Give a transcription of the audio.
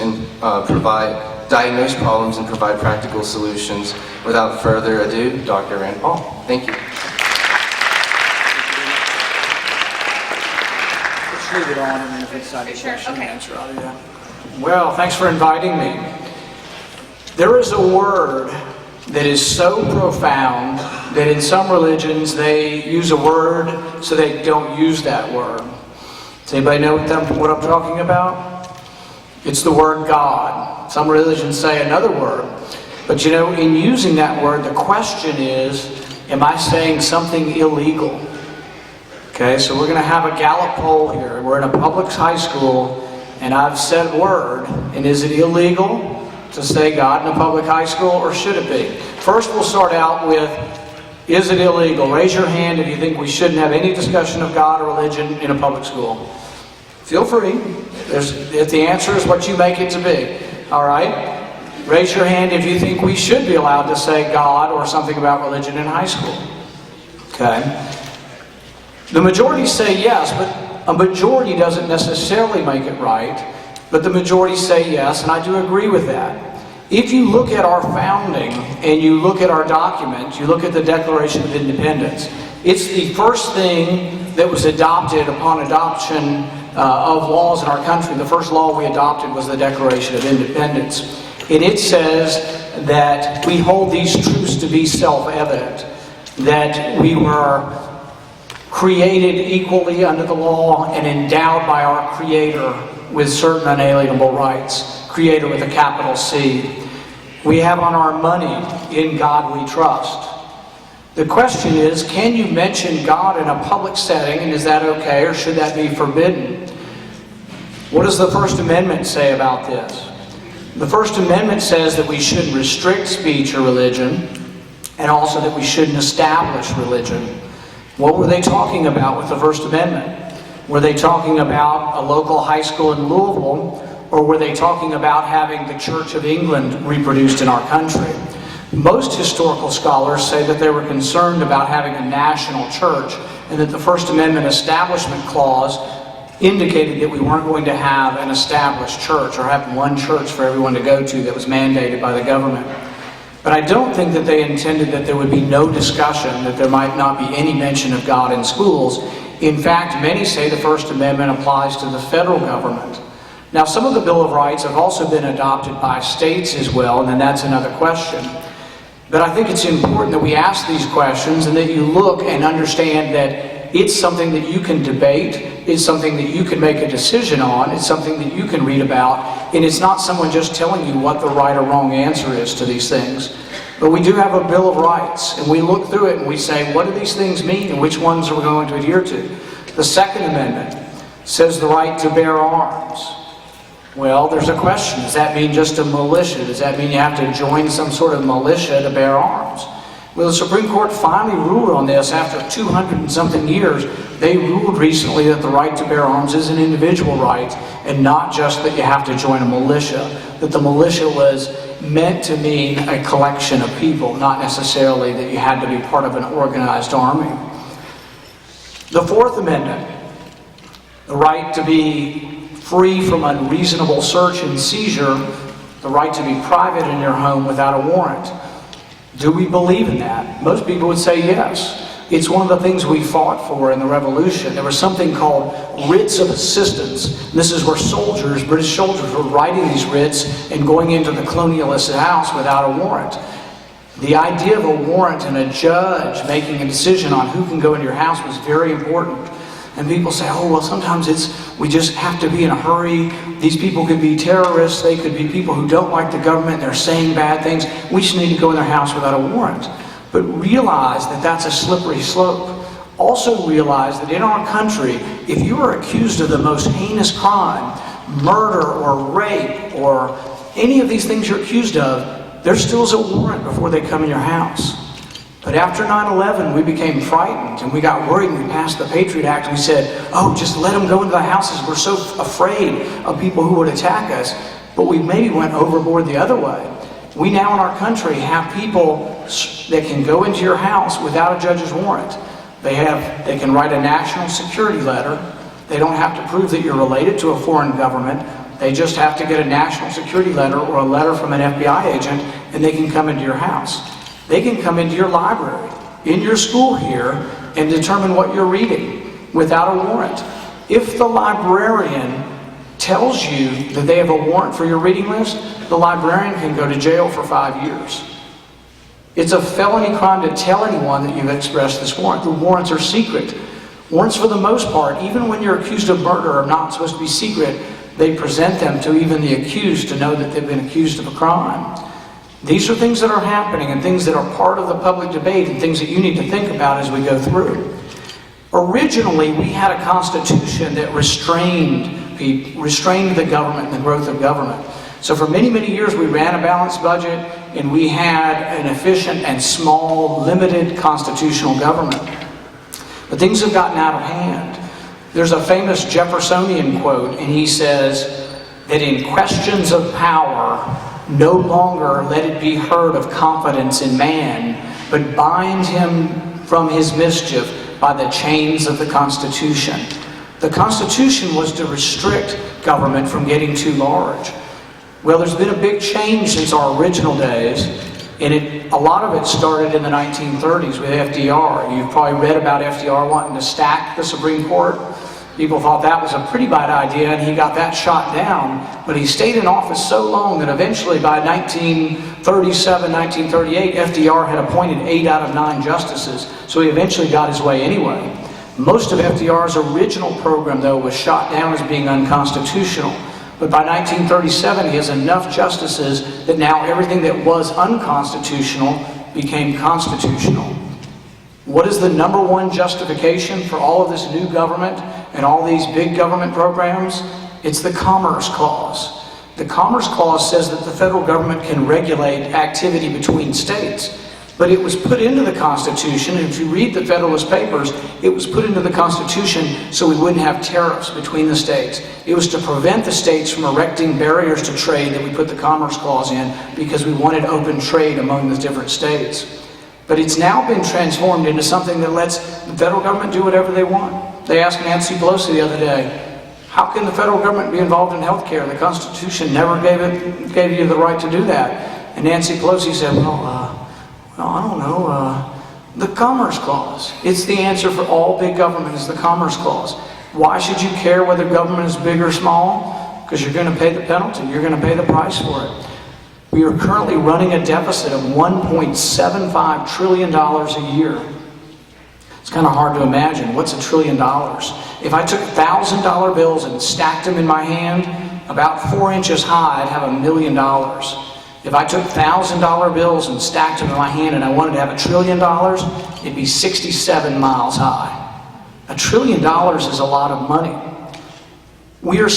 and diagnose problems and provide practical solutions. Without further ado, Dr. Rand Paul. Thank you. Let's leave it on, and then if it's not a question, Okay. answer, I'll do that. Well, thanks for inviting me. There is a word that is so profound that in some religions they use a word so they don't use that word. Does anybody know what I'm talking about? It's the word God. Some religions say another word. But you know, in using that word, the question is, am I saying something illegal? Okay, so we're going to have a Gallup poll here. We're in a public high school, and I've said word, and is it illegal to say God in a public high school, or should it be? First, we'll start out with, is it illegal? Raise your hand if you think we shouldn't have any discussion of God or religion in a public school. Feel free. If the answer is what you make it to be. All right? Raise your hand if you think we should be allowed to say God or something about religion in high school. Okay? The majority say yes, but a majority doesn't necessarily make it right. But the majority say yes, and I do agree with that. If you look at our founding and you look at our document, you look at the Declaration of Independence, it's the first thing that was adopted upon adoption of laws in our country. The first law we adopted was the Declaration of Independence. And it says that we hold these truths to be self-evident, that we were created equally under the law and endowed by our Creator with certain unalienable rights. Creator with a capital C. We have on our money, in God we trust. The question is, can you mention God in a public setting, and is that okay, or should that be forbidden? What does the First Amendment say about this? The First Amendment says that we shouldn't restrict speech or religion, and also that we shouldn't establish religion. What were they talking about with the First Amendment? Were they talking about a local high school in Louisville, or were they talking about having the Church of England reproduced in our country? Most historical scholars say that they were concerned about having a national church, and that the First Amendment Establishment Clause indicated that we weren't going to have an established church, or have one church for everyone to go to that was mandated by the government. But I don't think that they intended that there would be no discussion, that there might not be any mention of God in schools. In fact, many say the First Amendment applies to the federal government. Now, some of the Bill of Rights have also been adopted by states as well, and then that's another question. But I think it's important that we ask these questions and that you look and understand that it's something that you can debate, it's something that you can make a decision on, it's something that you can read about, and it's not someone just telling you what the right or wrong answer is to these things. But we do have a Bill of Rights, and we look through it and we say, what do these things mean and which ones are we going to adhere to? The Second Amendment says the right to bear arms. Well, there's a question. Does that mean just a militia? Does that mean you have to join some sort of militia to bear arms? Well, the Supreme Court finally ruled on this after 200 and something years. They ruled recently that the right to bear arms is an individual right, and not just that you have to join a militia. That the militia was meant to mean a collection of people, not necessarily that you had to be part of an organized army. The Fourth Amendment, the right to be free from unreasonable search and seizure, the right to be private in your home without a warrant. Do we believe in that? Most people would say yes. It's one of the things we fought for in the Revolution. There was something called writs of assistance. This is where soldiers, British soldiers, were writing these writs and going into the colonialist house without a warrant. The idea of a warrant and a judge making a decision on who can go into your house was very important. And people say, oh, well, sometimes we just have to be in a hurry. These people could be terrorists. They could be people who don't like the government. They're saying bad things. We just need to go in their house without a warrant. But realize that that's a slippery slope. Also realize that in our country, if you are accused of the most heinous crime, murder or rape or any of these things you're accused of, there still is a warrant before they come in your house. But after 9/11, we became frightened and we got worried and we passed the Patriot Act and we said, oh, just let them go into the houses. We're so afraid of people who would attack us. But we maybe went overboard the other way. We now in our country have people that can go into your house without a judge's warrant. They can write a national security letter. They don't have to prove that you're related to a foreign government. They just have to get a national security letter or a letter from an FBI agent, and they can come into your house. They can come into your library, in your school here, and determine what you're reading without a warrant. If the librarian tells you that they have a warrant for your reading list, the librarian can go to jail for 5 years. It's a felony crime to tell anyone that you've expressed this warrant. The warrants are secret. Warrants, for the most part, even when you're accused of murder, are not supposed to be secret. They present them to even the accused to know that they've been accused of a crime. These are things that are happening and things that are part of the public debate and things that you need to think about as we go through. Originally, we had a constitution that restrained the government and the growth of government. So for many, many years, we ran a balanced budget and we had an efficient and small, limited constitutional government. But things have gotten out of hand. There's a famous Jeffersonian quote, and he says that in questions of power, no longer let it be heard of confidence in man, but bind him from his mischief by the chains of the Constitution. The Constitution was to restrict government from getting too large. Well, there's been a big change since our original days, and a lot of it started in the 1930s with FDR. You've probably read about FDR wanting to stack the Supreme Court. People thought that was a pretty bad idea, and he got that shot down. But he stayed in office so long that eventually by 1937, 1938, FDR had appointed 8 out of 9 justices. So he eventually got his way anyway. Most of FDR's original program, though, was shot down as being unconstitutional. But by 1937, he has enough justices that now everything that was unconstitutional became constitutional. What is the number one justification for all of this new government and all these big government programs? It's the Commerce Clause. The Commerce Clause says that the federal government can regulate activity between states. But it was put into the Constitution, and if you read the Federalist Papers, it was put into the Constitution so we wouldn't have tariffs between the states. It was to prevent the states from erecting barriers to trade that we put the Commerce Clause in, because we wanted open trade among the different states. But it's now been transformed into something that lets the federal government do whatever they want. They asked Nancy Pelosi the other day, how can the federal government be involved in health care? The Constitution never gave you the right to do that. And Nancy Pelosi said, well, I don't know, the Commerce Clause. It's the answer for all big government, is the Commerce Clause. Why should you care whether government is big or small? Because you're going to pay the penalty. You're going to pay the price for it. We are currently running a deficit of $1.75 trillion a year. It's kind of hard to imagine. What's $1 trillion? If I took $1,000 bills and stacked them in my hand, about 4 inches high, I'd have $1 million. If I took $1,000 bills and stacked them in my hand and I wanted to have $1 trillion, it'd be 67 miles high. $1 trillion is a lot of money. We are